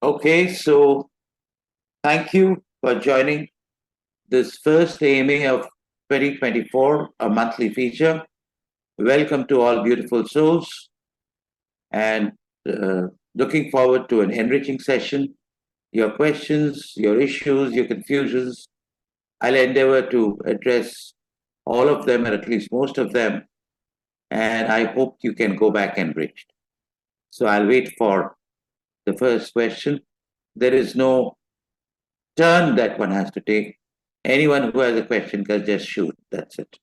Okay, so thank you for joining this first AMA of 2024, a monthly feature. Welcome to all beautiful souls and looking forward to an enriching session. Your questions, your issues, your confusions, I'll endeavor to address all of them, or at least most of them, and I hope you can go back enriched. So I'll wait for the first question. There is no turn that one has to take. Anyone who has a question can just shoot. That's it.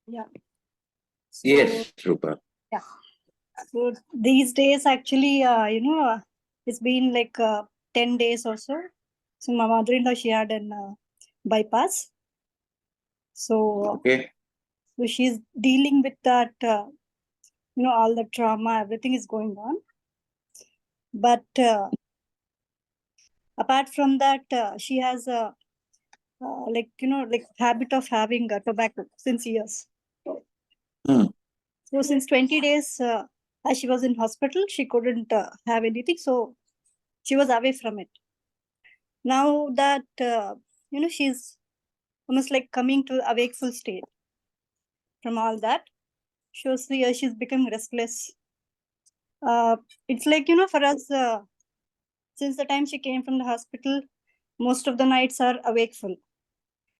Yeah. Yes, Rupa. Yeah. So these days, actually, it's been like 10 days or so. So my mother-in-law, she had an bypass. So, Okay. so she's dealing with that, all the trauma, everything is going on. But apart from that, she has a habit of having tobacco since years. So since 20 days, as she was in hospital, she couldn't have anything. So she was away from it. Now that, she's almost like coming to a wakeful state from all that, she's become restless. It's like, for us, since the time she came from the hospital, most of the nights are awakeful.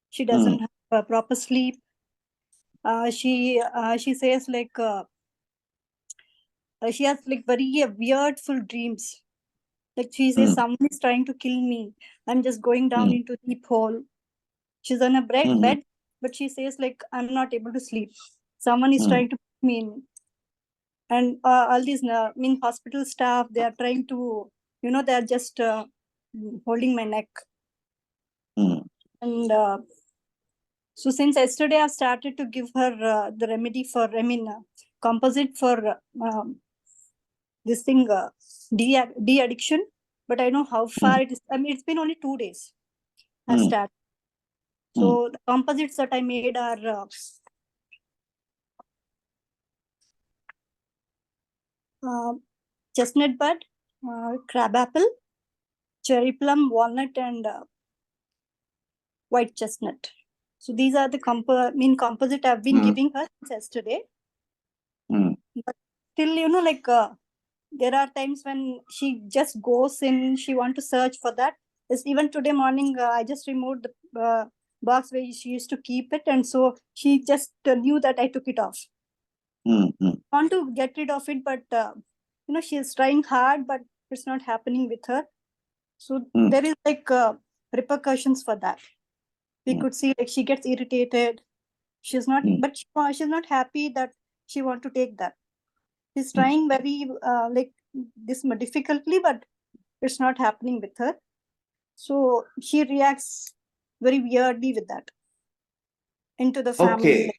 She doesn't have proper sleep. She says like she has like very weirdful dreams. Like she says, someone is trying to kill me. I'm just going down into deep hole. She's on a bed, but she says like I'm not able to sleep. Someone is trying to put me in. And all these hospital staff, they are trying to, they are just holding my neck. And so since yesterday, I've started to give her the remedy for, composite for this thing, de-addiction. But I know how far it is. I mean, it's been only 2 days. I've started. So the composites that I made are chestnut bud, crab apple, cherry plum, walnut, and white chestnut. So these are the composite I've been giving her since yesterday. But still, there are times when she just goes in, she want to search for that. Even today morning, I just removed the box where she used to keep it, and so she just knew that I took it off. Want to get rid of it, but she is trying hard, but it's not happening with her. So there is like repercussions for that. We could see like she gets irritated. She's not, but she's not happy that she want to take that. She's trying very like this difficultly, but it's not happening with her. So she reacts very weirdly with that into the family. Okay.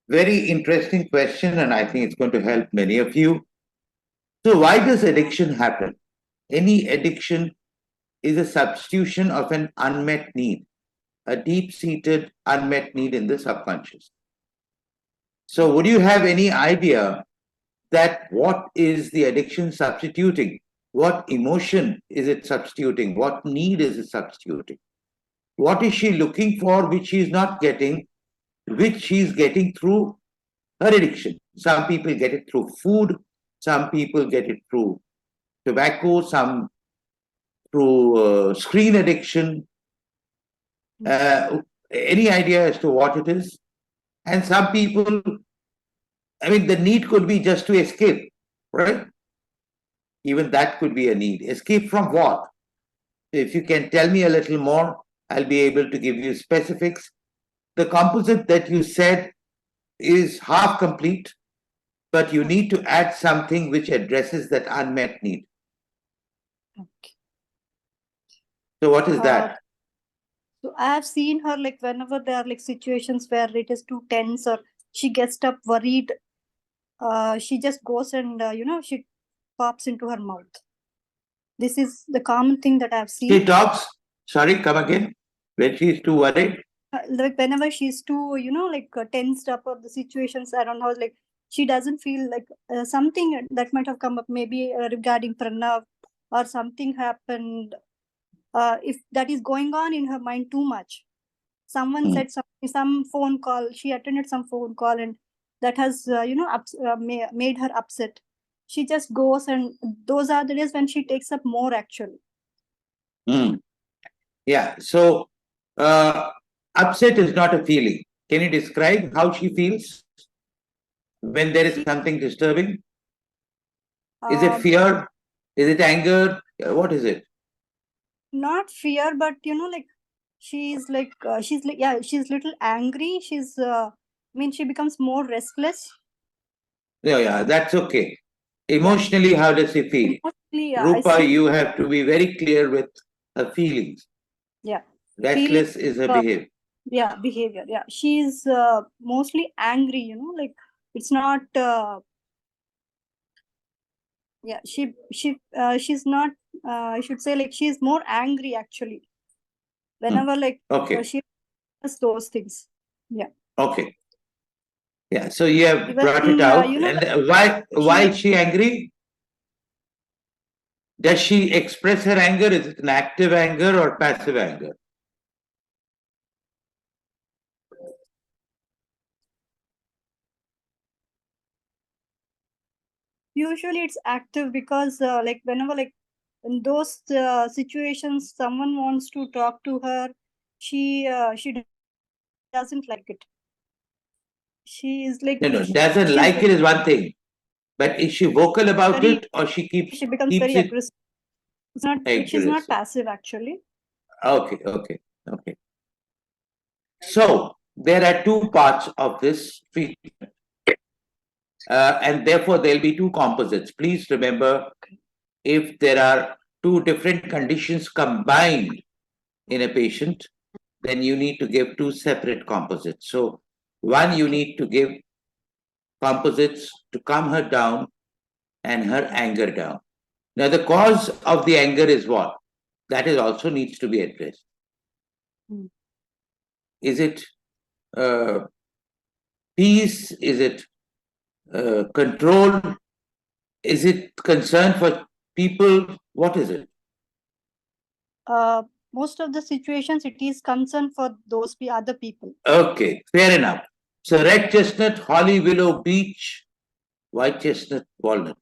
Very interesting question, and I think it's going to help many of you. So, why does addiction happen? Any addiction is a substitution of an unmet need, a deep seated unmet need in the subconscious. So, would you have any idea that what is the addiction substituting? What emotion is it substituting? What need is it substituting? What is she looking for which she is not getting, which she is getting through her addiction? Some people get it through food, some people get it through tobacco, some through screen addiction. Any idea as to what it is? And some people, I mean, the need could be just to escape, right? Even that could be a need. Escape from what? If you can tell me a little more, I'll be able to give you specifics. The composite that you said is half complete, but you need to add something which addresses that unmet need. Okay. So what is that? So I have seen her like whenever there are like situations where it is too tense or she gets up worried, she just goes and she pops into her mouth. This is the common thing that I've seen. She talks. Sorry, come again. When she is too worried. like whenever she's too, tensed up of the situations around her, like she doesn't feel like something that might have come up, maybe regarding Pranav, or something happened. If that is going on in her mind too much, someone said something, some phone call, she attended some phone call, and that has made her upset. She just goes, and those are the days when she takes up more, actually. Yeah. So, upset is not a feeling. Can you describe how she feels when there is something disturbing? Is it fear? Is it anger? What is it? Not fear, but like she's little angry. She becomes more restless. Yeah, that's okay. Emotionally, how does she feel? Emotionally, Rupa, you have to be very clear with her feelings. Yeah. Restless is her behavior. Yeah, behavior. Yeah, she's mostly angry. Like it's not. She's not. I should say, like, she's more angry, actually. Whenever Okay. she does those things. Yeah. Okay. Yeah. So you have Even, brought it out, and why is she angry? Does she express her anger? Is it an active anger or passive anger? Usually it's active, because whenever, like, in those situations, someone wants to talk to her, she doesn't like it. She is like, No, doesn't like it is one thing, but is she vocal about it, or she becomes very aggressive. It's not. She's not passive, actually. Okay. So there are two parts of this treatment, and therefore there'll be two composites. Please remember, if there are two different conditions combined in a patient, then you need to give two separate composites. So one, you need to give composites to calm her down and her anger down. Now, the cause of the anger is what? That is also needs to be addressed. Is it peace? Is it control? Is it concern for people? What is it? Most of the situations, it is concern for those other people. Okay, fair enough. So red chestnut, holly willow, beech, white chestnut, walnut.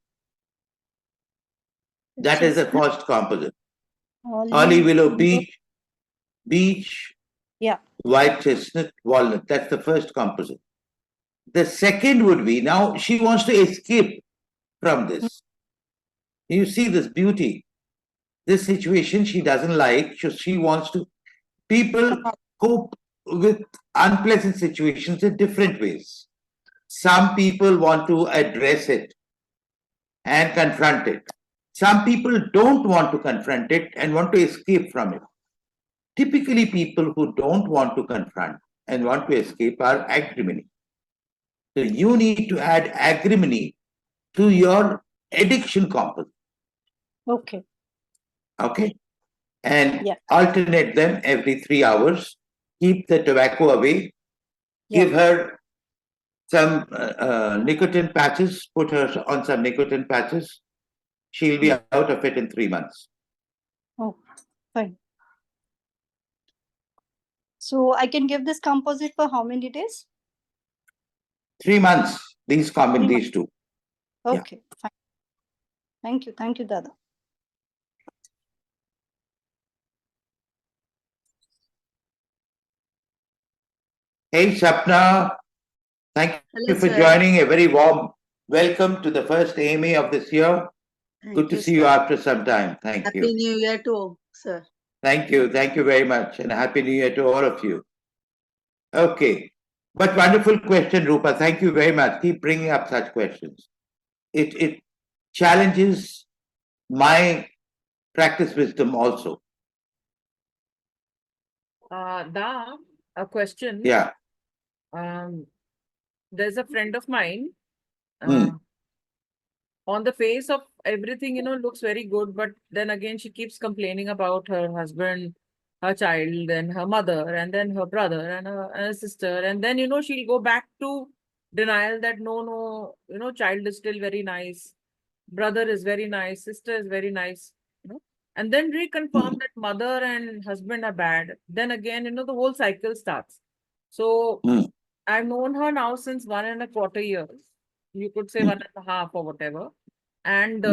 That is the first composite. Holly willow, beech, white chestnut, walnut. That's the first composite. The second would be, now she wants to escape from this. You see this beauty. This situation she doesn't like. She wants to. People cope with unpleasant situations in different ways. Some people want to address it and confront it. Some people don't want to confront it and want to escape from it. Typically, people who don't want to confront and want to escape are agrimony. So you need to add agrimony to your addiction composite. Okay. Okay. And alternate them every 3 hours. Keep the tobacco away. Give her some nicotine patches. Put her on some nicotine patches. She'll be out of it in 3 months. Oh, fine. So I can give this composite for how many days? 3 months. These two. Okay, fine. Thank you, Dada. Hey, Sapna. Thank you for joining. A very warm welcome to the first AMA of this year. Good to see you after some time. Thank you. Happy New Year too, sir. Thank you. Thank you very much. And Happy New Year to all of you. Okay. But wonderful question, Rupa. Thank you very much. Keep bringing up such questions. It challenges my practice wisdom also. A question. Yeah. There's a friend of mine. On the face of everything, looks very good, but then again, she keeps complaining about her husband her child, then her mother, and then her brother and her sister. And then, she'll go back to denial that no, child is still very nice. Brother is very nice. Sister is very nice. And then reconfirm that mother and husband are bad. Then again, the whole cycle starts. So I've known her now since 1.25 years. You could say 1.5 or whatever. And,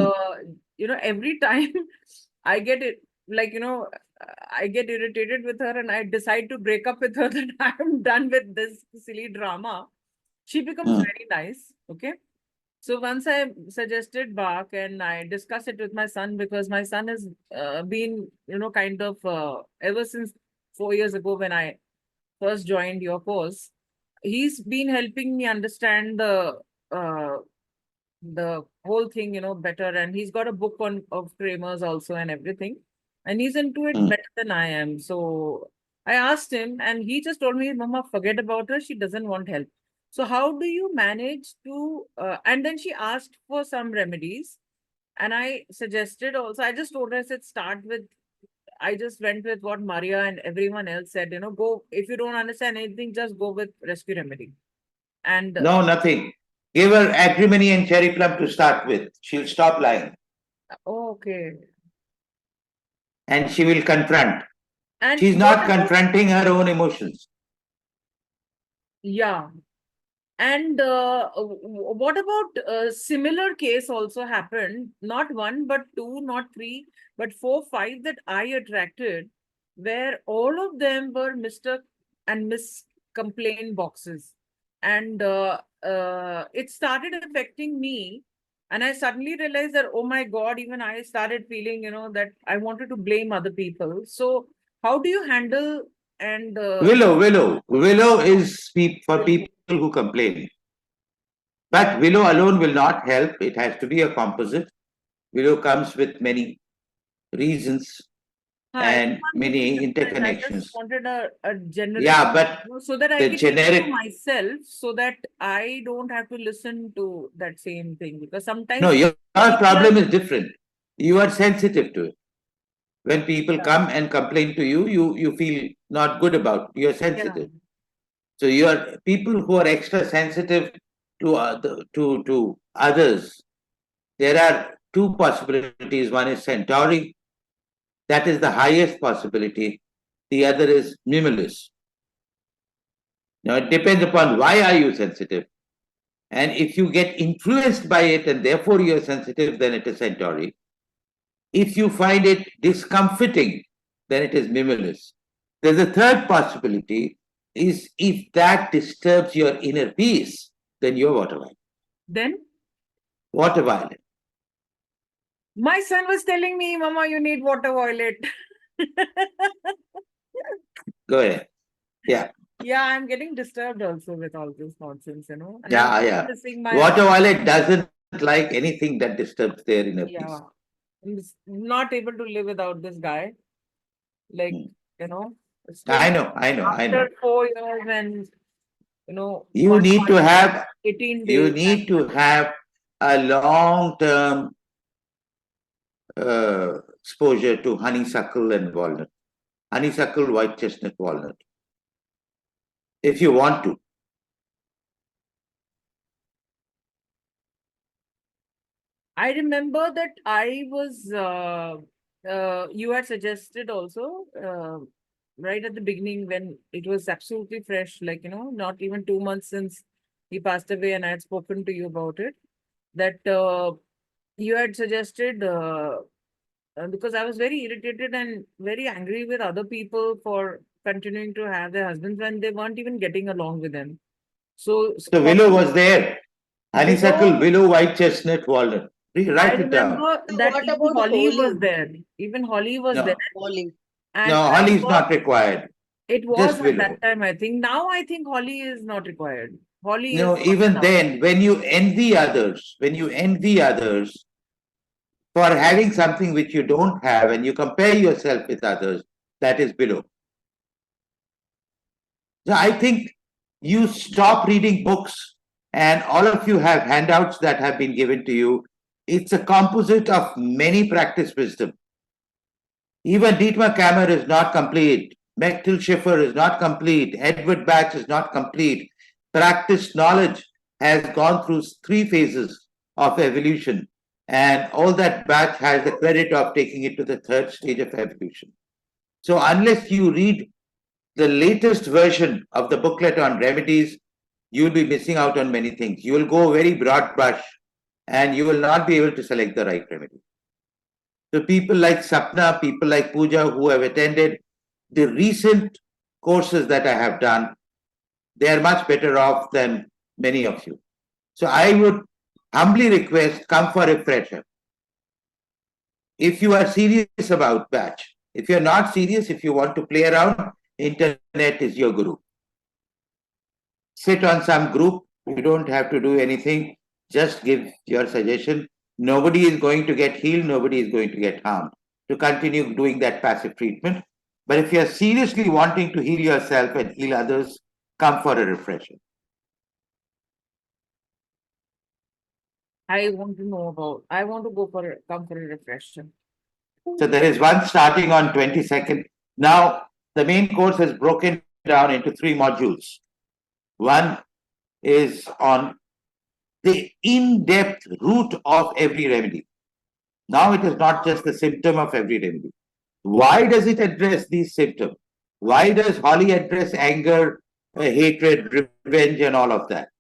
every time I get it, I get irritated with her and I decide to break up with her that I'm done with this silly drama. She becomes very nice. Okay. So once I suggested Bach and I discussed it with my son because my son has been, kind of ever since 4 years ago when I first joined your course, he's been helping me understand the whole thing, better. And he's got a book of Kramer's also and everything. And he's into it better than I am. So I asked him and he just told me, Mama, forget about her. She doesn't want help. So how do you manage to, and then she asked for some remedies. And I suggested also, I just told her, I said, I just went with what Maria and everyone else said, go, if you don't understand anything, just go with rescue remedy. And no, nothing. Give her agrimony and cherry plum to start with. She'll stop lying. Okay. And she will confront. And she's not confronting her own emotions. Yeah. And what about a similar case also happened? Not one, but two, not three, but 4, 5 that I attracted, where all of them were Mr. and Miss complaint boxes. And it started affecting me. And I suddenly realized that, oh my God, even I started feeling, that I wanted to blame other people. So how do you handle and... Willow is for people who complain. But willow alone will not help. It has to be a composite. Willow comes with many reasons and many interconnections. I just wanted a general, but so that I can know myself, so that I don't have to listen to that same thing, because sometimes your problem is different. You are sensitive to it. When people come and complain to you, you feel not good about it. You're sensitive. So you are people who are extra sensitive to others. There are two possibilities. One is Centauri. That is the highest possibility. The other is Mimulus. Now it depends upon why are you sensitive. And if you get influenced by it and therefore you're sensitive, then it is Centauri. If you find it discomforting, then it is Mimulus. There's a third possibility, is if that disturbs your inner peace, then you're water violet. Then? Water violet. My son was telling me, Mama, you need water violet. Go ahead. Yeah. Yeah, I'm getting disturbed also with all this nonsense, And yeah. Water violet doesn't like anything that disturbs their inner peace. I'm not able to live without this guy. Like, I know. After 4 years and, you need to have 18 days. You need to have a long-term exposure to honeysuckle and walnut. Honeysuckle, white chestnut, walnut. If you want to. I remember that I was, you had suggested also, right at the beginning when it was absolutely fresh, like, not even 2 months since he passed away and I had spoken to you about it, that you had suggested, because I was very irritated and very angry with other people for continuing to have their husbands when they weren't even getting along with them. So willow was there. Honeysuckle, willow, white chestnut, walnut. Write it down. That even Holly was there. Even Holly was there. Holly. And no, Holly is not required. It was at that time, I think. Now I think Holly is not required. Holly no, is even then, when you envy others for having something which you don't have and you compare yourself with others, that is below. So I think you stop reading books, and all of you have handouts that have been given to you. It's a composite of many practice wisdom. Even Dietmar Kammer is not complete. Mechtel Schiffer is not complete. Edward Bach is not complete. Practiced knowledge has gone through 3 phases of evolution. And all that Bach has the credit of taking it to the 3rd stage of evolution. So unless you read the latest version of the booklet on remedies, you'll be missing out on many things. You will go very broad brush and you will not be able to select the right remedy. So people like Sapna, people like Pooja who have attended the recent courses that I have done, they are much better off than many of you. So I would humbly request, come for a refresher. If you are serious about batch, if you're not serious, if you want to play around, internet is your guru. Sit on some group, you don't have to do anything, just give your suggestion. Nobody is going to get healed, nobody is going to get harmed to continue doing that passive treatment. But if you're seriously wanting to heal yourself and heal others, come for a refresher. I want to know about, I want to go for come for a refresher. So there is one starting on 22nd. Now, the main course is broken down into 3 modules. One is on the in-depth root of every remedy. Now it is not just the symptom of every remedy. Why does it address these symptoms? Why does Holly address anger, hatred, revenge, and all of that?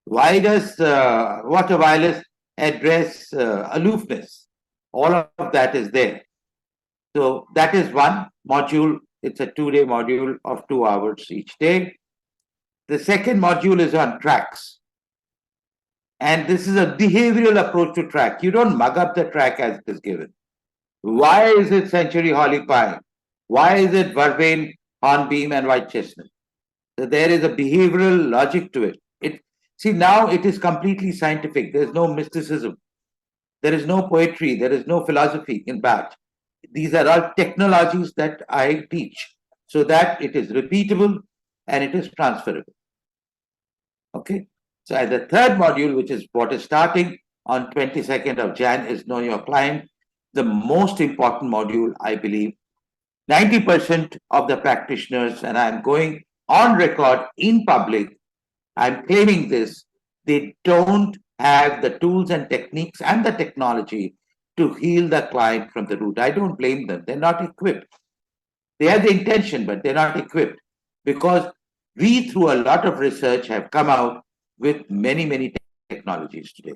Why does water violet address aloofness? All of that is there. So that is one module. It's a 2-day module of 2 hours each day. The second module is on tracks. And this is a behavioral approach to track. You don't mug up the track as it is given. Why is it century holly pine? Why is it verbane, hornbeam, and white chestnut? So there is a behavioral logic to it. See, now it is completely scientific. There is no mysticism. There is no poetry. There is no philosophy in Bach. These are all technologies that I teach so that it is repeatable and it is transferable. Okay. So at the third module, which is what is starting on 22nd of Jan, is Know Your Client, the most important module, I believe. 90% of the practitioners, and I'm going on record in public, I'm claiming this, they don't have the tools and techniques and the technology to heal the client from the root. I don't blame them. They're not equipped. They have the intention, but they're not equipped because we, through a lot of research, have come out with many, many technologies today.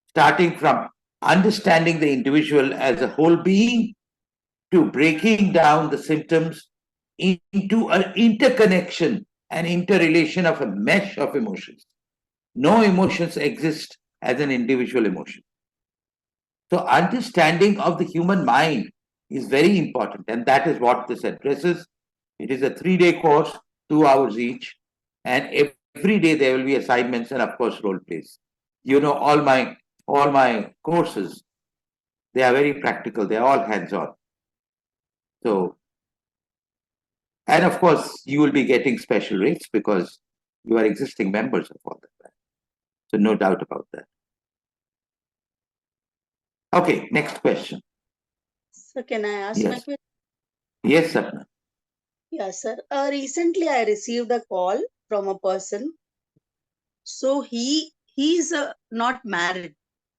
Starting from understanding the individual as a whole being to breaking down the symptoms into an interconnection, an interrelation of a mesh of emotions. No emotions exist as an individual emotion. So understanding of the human mind is very important, and that is what this addresses. It is a 3-day course, 2 hours each, and every day there will be assignments and of course role plays. You know, all my courses, they are very practical. They are all hands-on. So, and of course, you will be getting special rates because you are existing members of all that. So no doubt about that. Okay, next question. So can I ask my question? Yes, Sapna. Yes, sir. Recently I received a call from a person. So he's not married.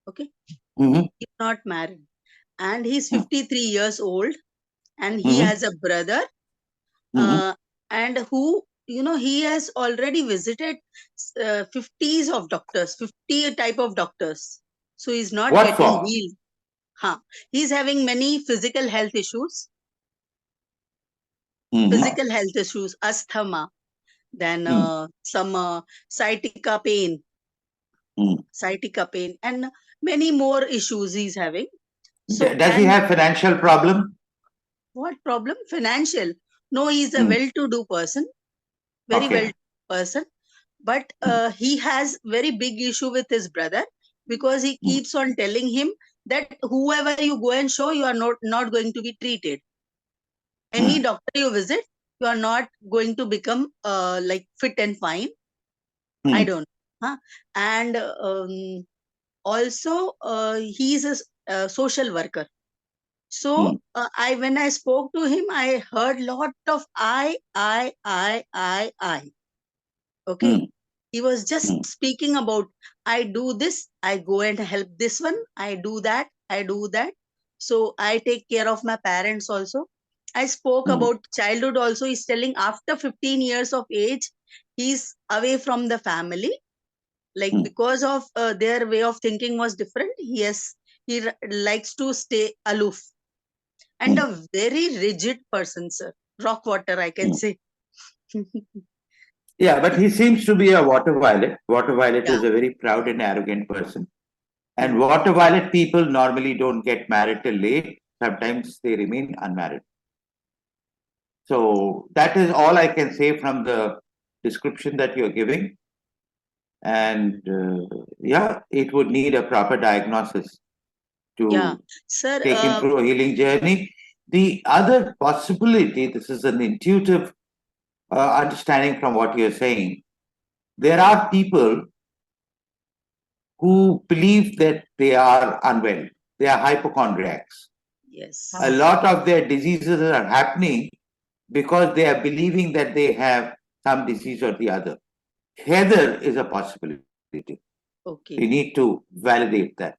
Okay. He's not married. And he's 53 years old. And he has a brother. And who, he has already visited 50s of doctors, 50 type of doctors. So he's not getting healed. He's having many physical health issues. Physical health issues, asthma, then some sciatica pain, and many more issues he's having. So does he have financial problem? What problem? Financial? No, he's a well-to-do person, very well-to-do person. But he has very big issue with his brother because he keeps on telling him that whoever you go and show, you are not going to be treated. Any doctor you visit, you are not going to become like fit and fine. I don't know. And also, he's a social worker. So when I spoke to him, I heard lot of I. Okay. He was just speaking about, I do this, I go and help this one, I do that. So I take care of my parents also. I spoke about childhood also. He's telling after 15 years of age, he's away from the family. Like because of their way of thinking was different. He likes to stay aloof. And a very rigid person, sir. Rock water, I can say. Yeah, but he seems to be a water violet. Water violet Yeah. is a very proud and arrogant person. And water violet people normally don't get married till late. Sometimes they remain unmarried. So that is all I can say from the description that you're giving. And yeah, it would need a proper diagnosis to Sir, take him through a healing journey. The other possibility, this is an intuitive understanding from what you're saying, there are people who believe that they are unwell. They are hypochondriacs. yes. A lot of their diseases are happening because they are believing that they have some disease or the other. Heather is a possibility. Okay. We need to validate that.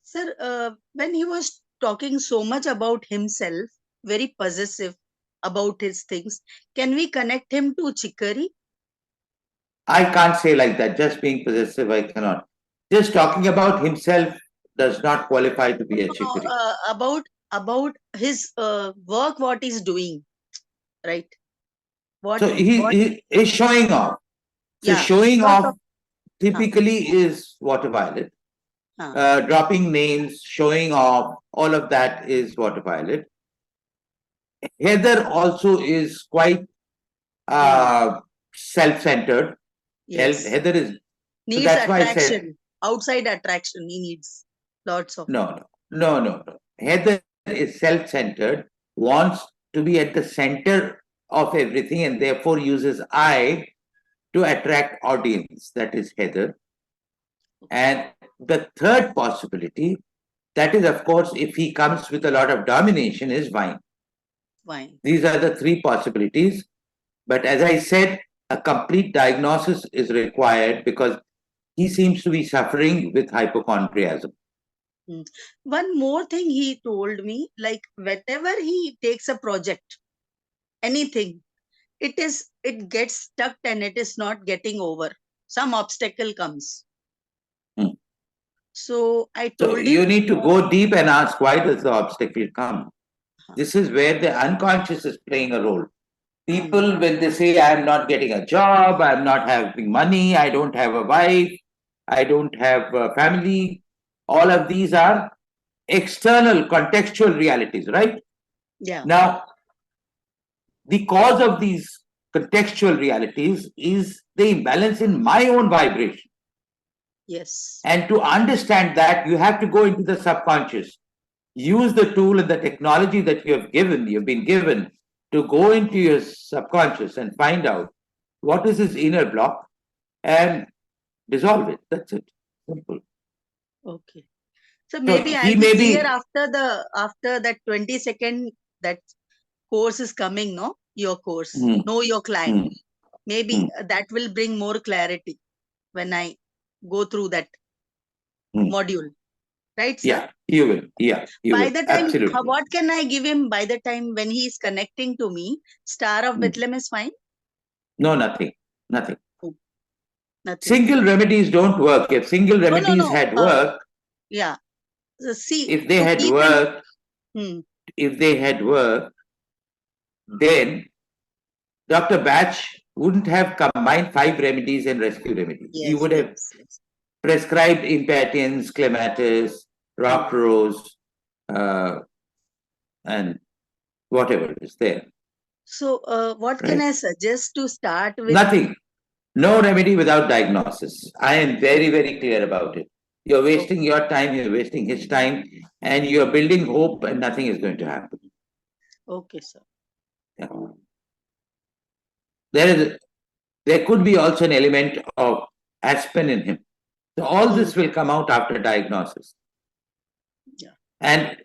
Sir, when he was talking so much about himself, very possessive about his things, can we connect him to Chicory? I can't say like that. Just being possessive, I cannot. Just talking about himself does not qualify to be a chicory. About his work, what he's doing, right? So he is showing off. So showing off typically is water violet. Dropping names, showing off, all of that is water violet. Heather also is quite self-centered. Yes. Heather is Needs so that's attraction. why I said Outside attraction, he needs lots of. no. Heather is self-centered, wants to be at the center of everything, and therefore uses I to attract audience. That is Heather. And the third possibility, that is, of course, if he comes with a lot of domination, is Vine. These are the three possibilities. But as I said, a complete diagnosis is required because he seems to be suffering with hypochondriasm. One more thing he told me, like whenever he takes a project, anything, it gets stuck and it is not getting over. Some obstacle comes. So I told him, you need to go deep and ask, why does the obstacle come? This is where the unconscious is playing a role. People, when they say, I'm not getting a job, I'm not having money, I don't have a wife, I don't have a family, all of these are external contextual realities, right? Yeah. Now, the cause of these contextual realities is the imbalance in my own vibration. Yes. And to understand that, you have to go into the subconscious. Use the tool and the technology that you've been given to go into your subconscious and find out what is his inner block and dissolve it. That's it. Simple. Okay. So maybe I'll be clear after that 20-second that course is coming, no? Your course. Know your client. Maybe that will bring more clarity when I go through that module. Right, sir? Yeah, you will. Yeah, you by will. the time, Absolutely. what can I give him by the time when he is connecting to me? Star of Bethlehem is fine? No, nothing. Nothing. Nothing. Single remedies don't work. If single remedies had worked, yeah. So see, if they had worked, then Dr. Batch wouldn't have combined 5 remedies and rescue remedies. He would have prescribed impatiens, clematis, rock rose, and whatever is there. So, what can I suggest to start with? Nothing. No remedy without diagnosis. I am very, very clear about it. You're wasting your time, you're wasting his time, and you're building hope, and nothing is going to happen. Okay, sir. Yeah. There could be also an element of aspen in him. So all this will come out after diagnosis. Yeah. And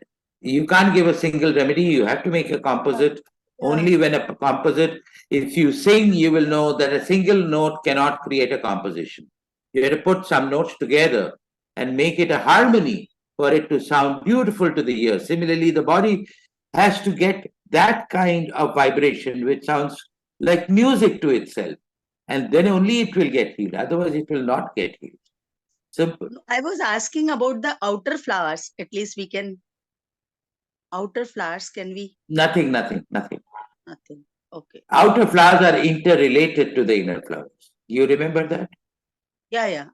You can't give a single remedy. You have to make a composite. Yeah. Only when a composite, if you sing, you will know that a single note cannot create a composition. You have to put some notes together and make it a harmony for it to sound beautiful to the ear. Similarly, the body has to get that kind of vibration which sounds like music to itself. And then only it will get healed. Otherwise, it will not get healed. Simple. I was asking about the outer flowers. At least we can. Outer flowers, can we? Nothing. Nothing. Okay. Outer flowers are interrelated to the inner flowers. You remember that? Yeah.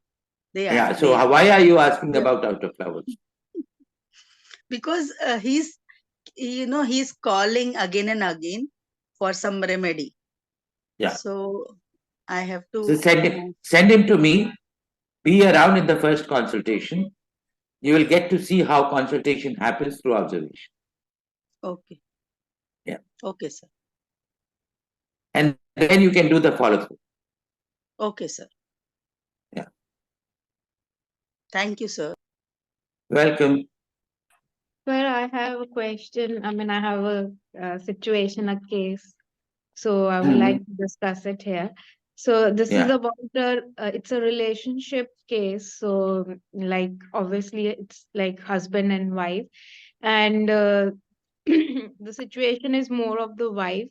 They are. Yeah. So they are. why are you asking about outer flowers? Because he's calling again and again for some remedy. Yeah. So I have to. So send him to me. Be around in the first consultation. You will get to see how consultation happens through observation. Okay. Yeah. Okay, sir. And then you can do the follow through. Okay, sir. Yeah. Thank you, sir. Welcome. Well, I have a question. I mean, I have a situation, a case. So I would like to discuss it here. So this is about it's a relationship case. So like obviously it's like husband and wife, and the situation is more of the wife.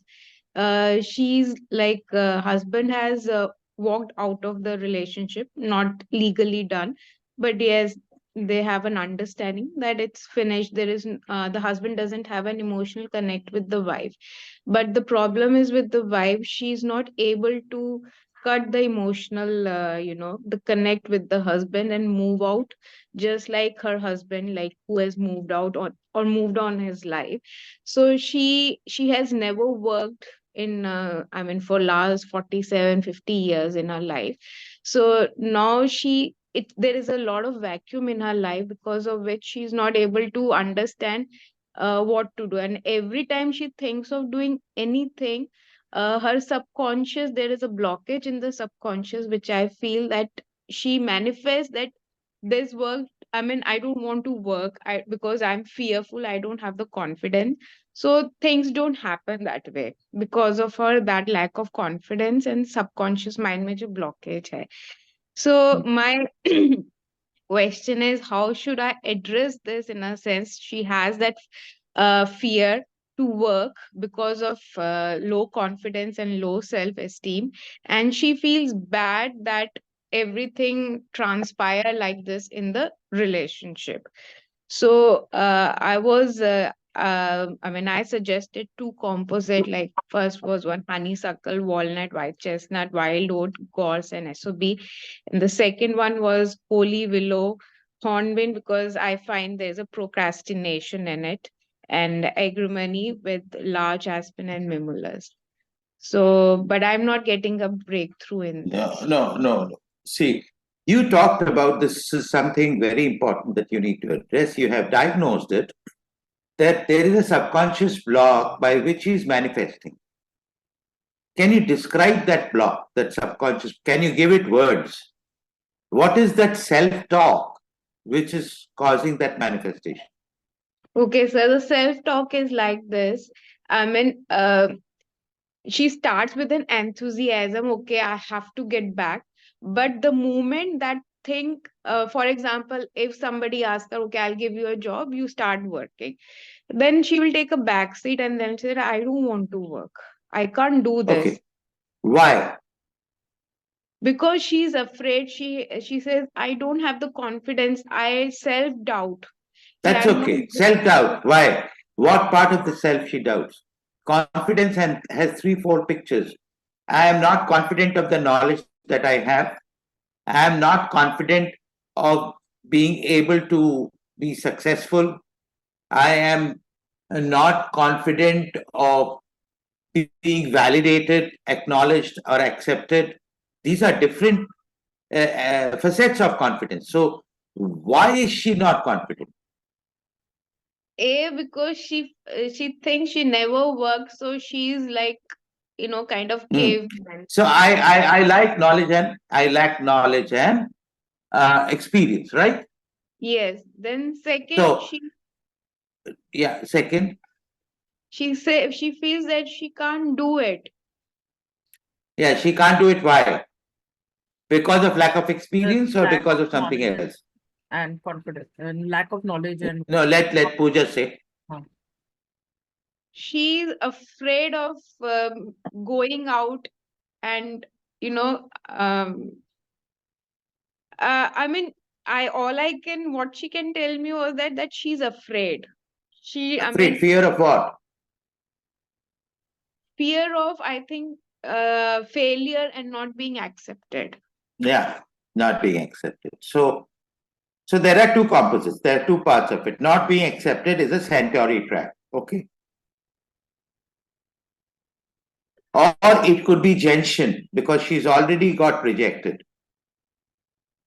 She's like husband has walked out of the relationship, not legally done, but yes, they have an understanding that it's finished. There is the husband doesn't have an emotional connect with the wife, but the problem is with the wife, she's not able to cut the emotional the connect with the husband and move out, just like her husband, like who has moved out on or moved on his life. So she has never worked in I mean for last 47-50 years in her life. So now there is a lot of vacuum in her life, because of which she's not able to understand what to do. And every time she thinks of doing anything, her subconscious, there is a blockage in the subconscious, which I feel that she manifests that this work, I mean, I don't want to work because I'm fearful, I don't have the confidence. So things don't happen that way because of her that lack of confidence and subconscious mind में जो blockage है. So my question is, how should I address this? In a sense, she has that fear to work because of low confidence and low self-esteem, and she feels bad that everything transpire like this in the relationship. So I mean, I suggested two composite, like first was one honeysuckle, walnut, white chestnut, wild oat, gorse, and SOB. And the second one was holy willow, hornbeam, because I find there's a procrastination in it, and agrimony with large aspen and mimulus. So, but I'm not getting a breakthrough in this. No. See, you talked about this is something very important that you need to address. You have diagnosed it, that there is a subconscious block by which he is manifesting. Can you describe that block, that subconscious? Can you give it words? What is that self-talk which is causing that manifestation? Okay, so the self-talk is like this. I mean, she starts with an enthusiasm. Okay, I have to get back. But the moment that thing, for example, if somebody asks her, okay, I'll give you a job, you start working. Then she will take a back seat and then say, I don't want to work. I can't do this. Okay. Why? Because she's afraid. She says, I don't have the confidence. I self-doubt. That's okay. Self-doubt. Why? What part of the self she doubts? Confidence has 3-4 pictures. I am not confident of the knowledge that I have. I am not confident of being able to be successful. I am not confident of being validated, acknowledged, or accepted. These are different facets of confidence. So, why is she not confident? Because she thinks she never works, so she's like, kind of caveman. So I like knowledge and I lack knowledge and experience, right? Yes. Then second, So Yeah, second. She feels that she can't do it. Yeah, she can't do it. Why? Because of lack of experience or Lack because of of something knowledge else? and confidence and lack of knowledge and No, let Pooja say. She's afraid of going out and, you know, I mean, what she can tell me was that she's afraid. Afraid, fear of what? Fear of, I think, failure and not being accepted. Yeah, not being accepted. So there are two composites. There are two parts of it. Not being accepted is a Centauri track. Okay. Or it could be Gentian because she's already got rejected.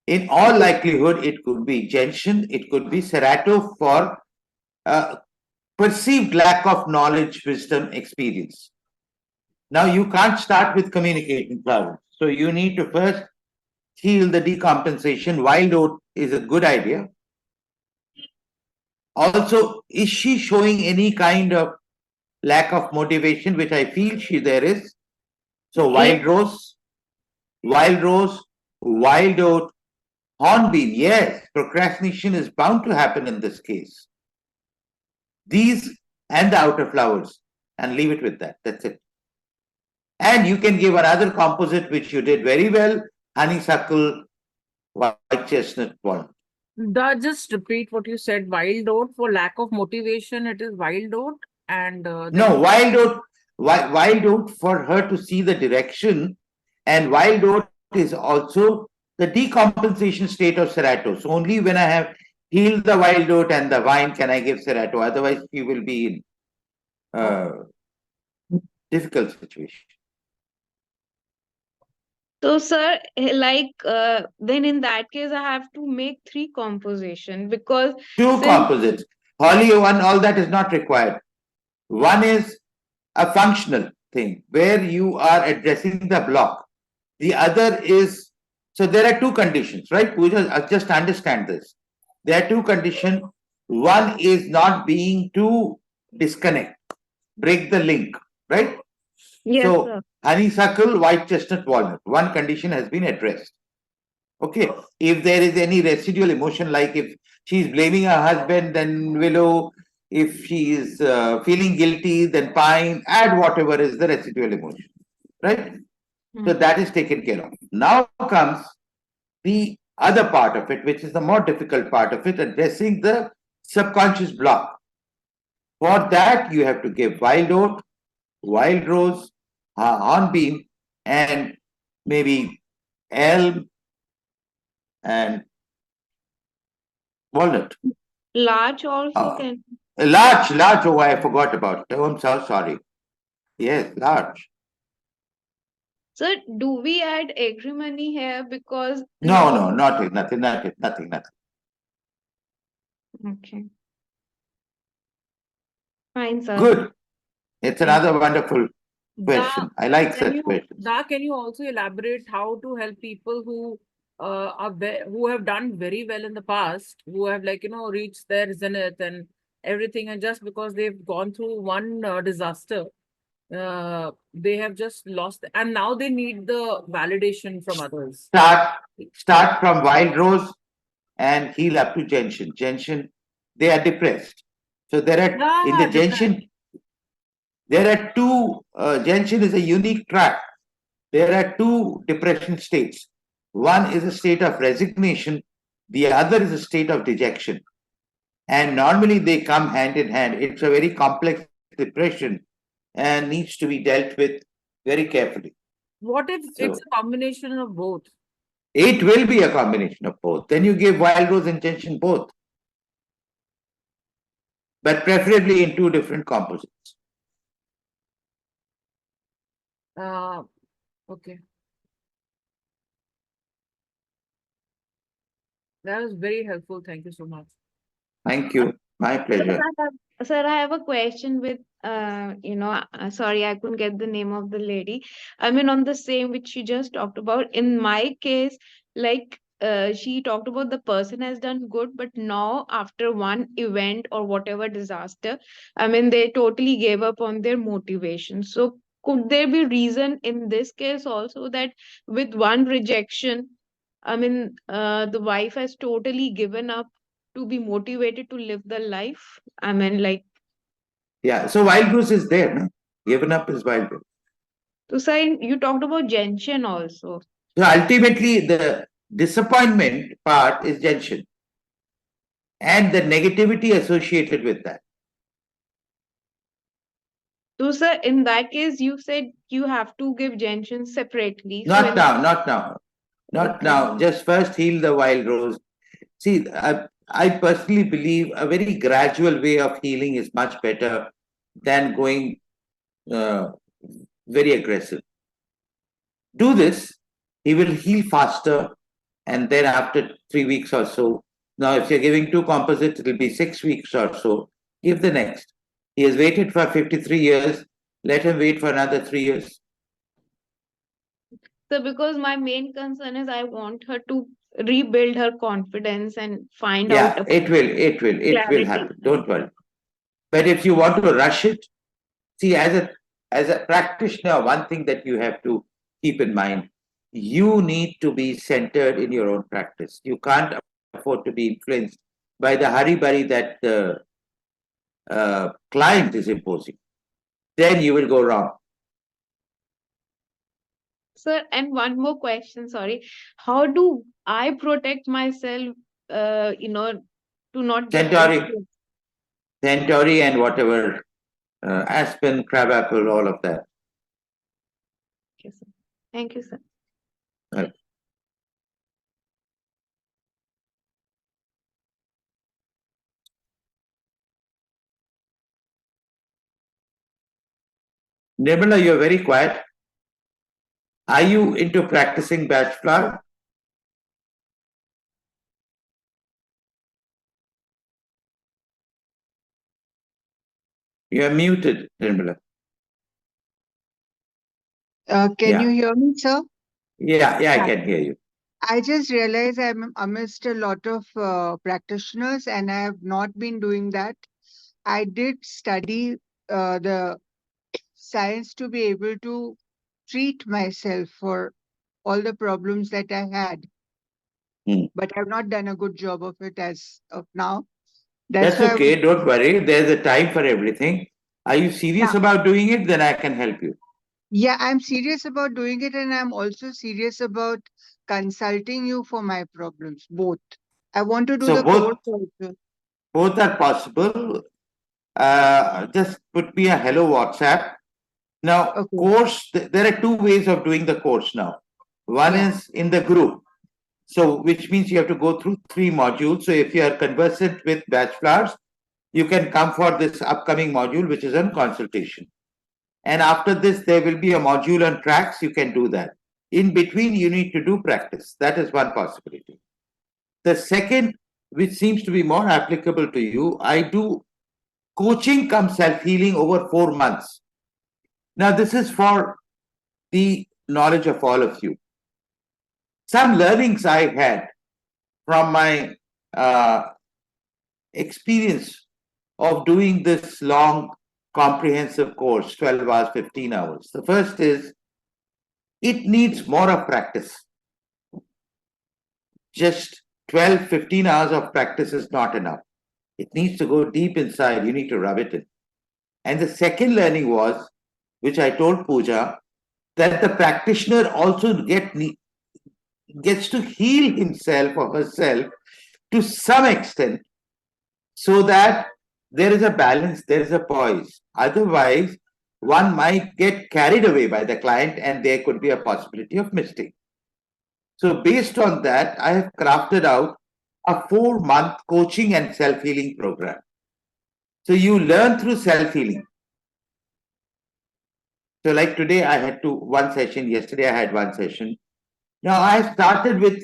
In all likelihood, it could be Gentian, it could be Serato for perceived lack of knowledge, wisdom, experience. Now, you can't start with communication problems. So, you need to first heal the decompensation. Wild oat is a good idea. Also, is she showing any kind of lack of motivation, which I feel there is? So, wild rose, wild oat, hornbeam, yes, procrastination is bound to happen in this case. These and the outer flowers, and leave it with that. That's it. And you can give another composite which you did very well: honeysuckle, white chestnut, walnut. Just repeat what you said. Wild oat for lack of motivation. It is wild oat and no, wild oat. Wild oat for her to see the direction, and wild oat is also the decompensation state of Serato. So only when I have healed the wild oat and the vine can I give Serato. Otherwise, she will be in difficult situation. So, sir, then in that case, I have to make 3 composition because two composites. Holly one, all that is not required. One is a functional thing where you are addressing the block. The other is, so there are two conditions, right? We just understand this. There are two conditions. One is not being to disconnect, break the link, right? Yes, so, sir. Honeysuckle, white chestnut, walnut. One condition has been addressed. Okay. If there is any residual emotion, like if she's blaming her husband, then willow. If she is feeling guilty, then pine. Add whatever is the residual emotion. Right? So that is taken care of. Now comes the other part of it, which is the more difficult part of it, addressing the subconscious block. For that, you have to give wild oat, wild rose, hornbeam, and maybe elm and walnut. Larch also can. Larch. Oh, I forgot about it. Oh, I'm so sorry. Yes, larch. Sir, do we add agrimony here because No, nothing. Okay. Fine, sir. Good. It's another wonderful question. I like Can such questions. can you also elaborate how to help people who who have done very well in the past, who have reached their zenith and everything, and just because they've gone through one disaster, they have just lost, and now they need the validation from others. Start from wild rose and heal up to gentian. Gentian, they are depressed. So there are in the gentian. There are two. Gentian is a unique track. There are two depression states. One is a state of resignation. The other is a state of dejection. And normally they come hand in hand. It's a very complex depression and needs to be dealt with very carefully. What if it's a combination of both? It will be a combination of both. Then you give wild rose and gentian both. But preferably in two different composites. Okay. That was very helpful. Thank you so much. Thank you. My pleasure. Sir, I have a question with, sorry, I couldn't get the name of the lady. I mean, on the same which you just talked about. In my case, like she talked about the person has done good, but now after one event or whatever disaster, I mean, they totally gave up on their motivation. So could there be reason in this case also that with one rejection, I mean, the wife has totally given up to be motivated to live the life? I mean, like, Yeah. So wild goose is there, no? Given up is wild goose. so say you talked about gentian also. So ultimately, the disappointment part is gentian and the negativity associated with that. So, sir, in that case, you said you have to give gentian separately. So, Not in now, not now, not okay, now. Just first heal the wild rose. See, I personally believe a very gradual way of healing is much better than going uh, very aggressive. Do this, he will heal faster, and then after 3 weeks or so. Now, if you're giving two composites, it will be 6 weeks or so. Give the next. He has waited for 53 years. Let him wait for another 3 years. so because my main concern is I want her to rebuild her confidence and find out Yeah, a it will clarity. happen. Don't worry. But if you want to rush it, see, as a practitioner, one thing that you have to keep in mind, you need to be centered in your own practice. You can't afford to be influenced by the hurry-burry that the client is imposing. Then you will go wrong. Sir, and one more question, sorry. How do I protect myself, to not get Centauri, influenced? Centauri and whatever, aspen, crabapple, all of that. Okay, sir. Thank you, sir. Right. Nirmala, you're very quiet. Are you into practicing Bach Flower? You're muted, Nirmala. Can you hear me, sir? Yeah, I Yeah. can hear you. I just realized I'm amidst a lot of practitioners and I have not been doing that. I did study the science to be able to treat myself for all the problems that I had, but I've not done a good job of it as of now. That's That's why okay. Don't worry. There's a time for everything. Are you serious yeah, about doing it? Then I can help you. yeah, I'm serious about doing it and I'm also serious about consulting you for my problems, both. I want to do So the course also. both are possible. Just put me a hello WhatsApp. Now, Okay. course, there are two ways of doing the course now. One Yeah. is in the group. So, which means you have to go through 3 modules. So, if you are conversant with Batch Flowers, you can come for this upcoming module, which is on consultation. And after this, there will be a module on tracks. You can do that. In between, you need to do practice. That is one possibility. The second, which seems to be more applicable to you, I do coaching cum self-healing over 4 months. Now, this is for the knowledge of all of you. Some learnings I had from my experience of doing this long, comprehensive course, 12 hours, 15 hours. The first is it needs more of practice. Just 12, 15 hours of practice is not enough. It needs to go deep inside. You need to rub it in. And the second learning was, which I told Pooja, that the practitioner also gets to heal himself or herself to some extent so that there is a balance, there is a poise. Otherwise, one might get carried away by the client and there could be a possibility of mistake. So, based on that, I have crafted out a 4-month coaching and self healing program. So, you learn through self healing. So, like today, I had one session, yesterday, I had one session. Now, I started with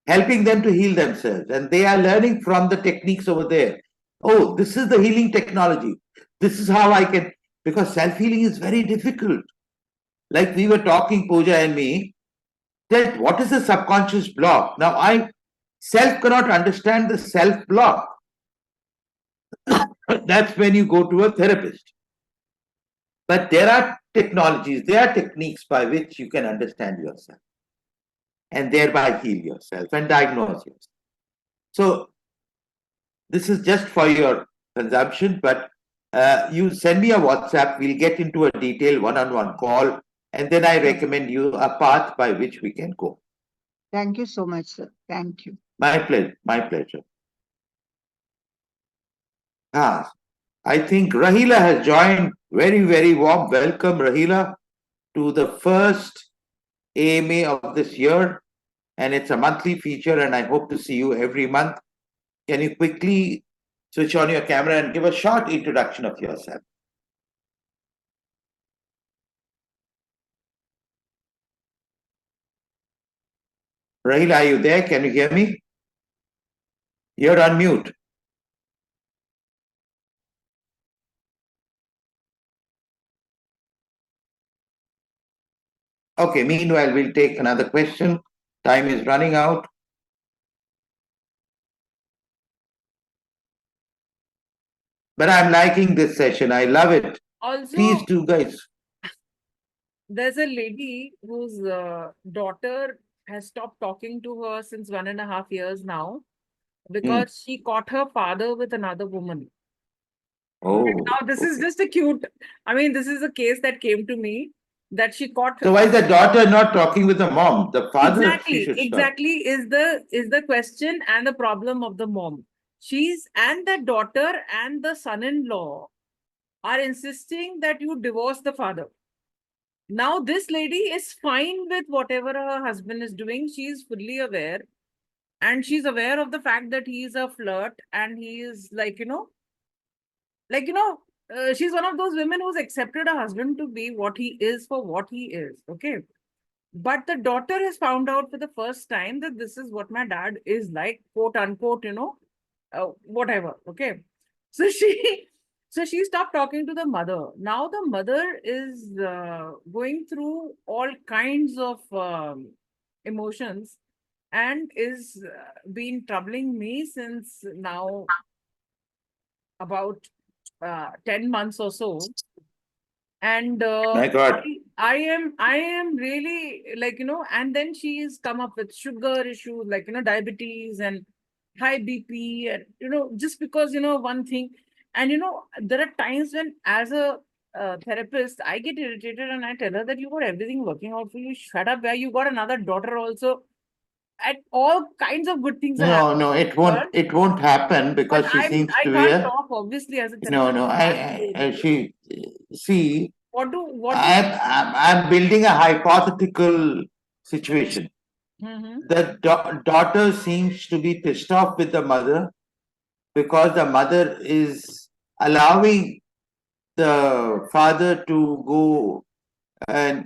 helping them to heal themselves, and they are learning from the techniques over there. Oh, this is the healing technology. This is how I can, because self healing is very difficult. Like we were talking, Pooja and me, said, what is the subconscious block? Now, I self cannot understand the self block. That's when you go to a therapist. But there are technologies, there are techniques by which you can understand yourself and thereby heal yourself and diagnose yourself. So, this is just for your consumption, but you send me a WhatsApp, we'll get into a detailed one-on-one call, and then I recommend you a path by which we can go. Thank you so much, sir. Thank you. My pleasure. My pleasure. I think Rahila has joined. Very, very warm welcome, Rahila, to the first AMA of this year. And it's a monthly feature, and I hope to see you every month. Can you quickly switch on your camera and give a short introduction of yourself? Rahila, are you there? Can you hear me? You're on mute. Okay, meanwhile, we'll take another question. Time is running out. But I'm liking this session. I love it. Also, please do, guys. There's a lady whose daughter has stopped talking to her since 1.5 years now because she caught her father with another woman. Oh. Now, this is just a cute, I mean, this is a case that came to me that she caught her. So why is the daughter not talking with the mom? The father, exactly is the question and the problem of the mom. And the daughter and the son-in-law are insisting that you divorce the father. Now, this lady is fine with whatever her husband is doing. She is fully aware. And she's aware of the fact that he is a flirt and he is she's one of those women who's accepted a husband to be what he is for what he is. Okay. But the daughter has found out for the first time that this is what my dad is like, quote unquote, whatever. Okay. So she stopped talking to the mother. Now the mother is going through all kinds of emotions and is been troubling me since now about 10 months or so. And my God. I am really and then she's come up with sugar issues like, diabetes and high BP and, just because, one thing. And, there are times when as a therapist, I get irritated and I tell her that you got everything working out for you. Shut up, where you got another daughter also. And all kinds of good things are happening. No, it won't happen because she seems to be I can't talk, obviously, as a therapist. I'm building a hypothetical situation. The daughter seems to be pissed off with the mother because the mother is allowing the father to go and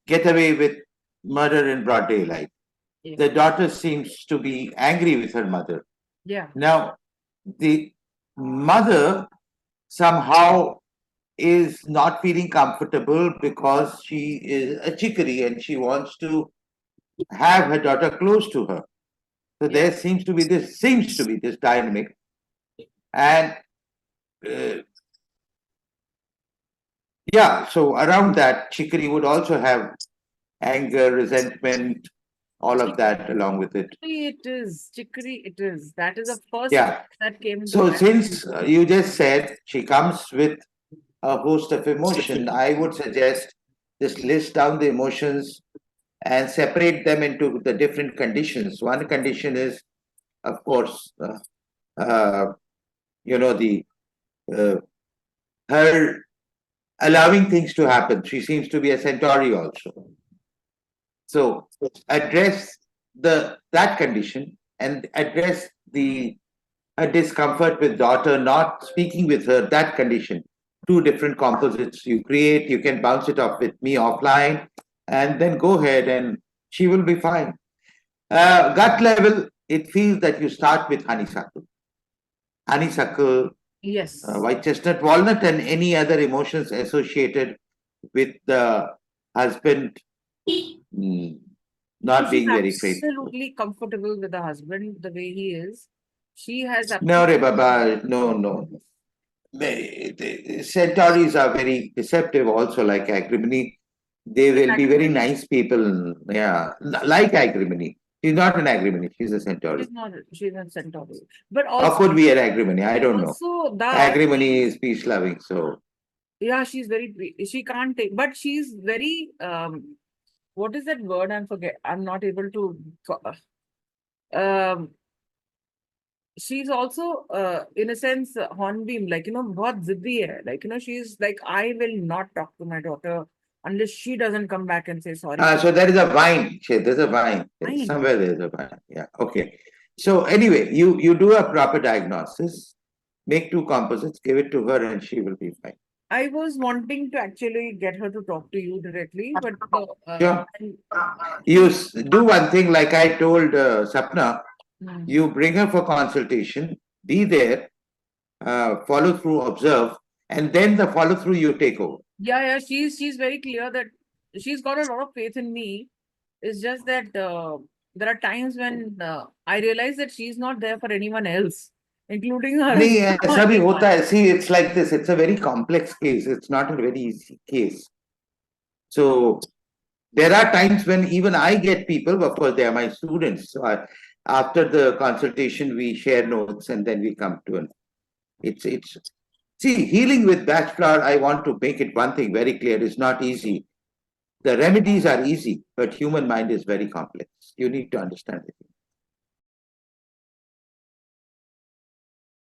get away with murder in broad daylight. Yeah. The daughter seems to be angry with her mother. Yeah. Now, the mother somehow is not feeling comfortable because she is a chicory and she wants to have her daughter close to her. So there seems to be this dynamic. And so around that, chicory would also have anger, resentment, all of that along with it. Chicory it is. That is the first that came. So since you just said she comes with a host of emotion, I would suggest just list down the emotions and separate them into the different conditions. One condition is, of course, her allowing things to happen. She seems to be a centauri also. So address that condition and address the discomfort with daughter not speaking with her, that condition. Two different composites you create, you can bounce it off with me offline and then go ahead and she will be fine. Gut level, it feels that you start with honeysuckle. Honeysuckle, yes, white chestnut, walnut, and any other emotions associated with the husband not She's being very faithful. absolutely comfortable with the husband the way he is. She has No, Re absolutely Baba, no. The Centaurs are very deceptive also, like Agrimony. They will be very nice people. Yeah, like Agrimony. She's not an Agrimony, she's a Centaur. She's a centaur. But Or also, could be an Agrimony, I don't know. also that Agrimony is peace loving, so. yeah, she's very, she can't take, but she's very, what is that word? I'm not able to, um, she's also, in a sense, hornbeam, like, बहुत जिद्दी hai. Like, she's like, I will not talk to my daughter unless she doesn't come back and say sorry. So there is a vine. There's a vine. Vine. Somewhere there's a vine. Yeah. Okay. So anyway, you do a proper diagnosis, make 2 composites, give it to her, and she will be fine. I was wanting to actually get her to talk to you directly, but Sure. You do one thing, like I told Sapna, you bring her for consultation, be there, follow through, observe, and then the follow through you take over. Yeah, she's very clear that she's got a lot of faith in me. It's just that there are times when I realize that she's not there for anyone else, including her. See, it's like this. It's a very complex case. It's not a very easy case. So there are times when even I get people, of course, they are my students. So after the consultation, we share notes and then we come to see, healing with Bach Flower, I want to make it one thing very clear, is not easy. The remedies are easy, but human mind is very complex. You need to understand it.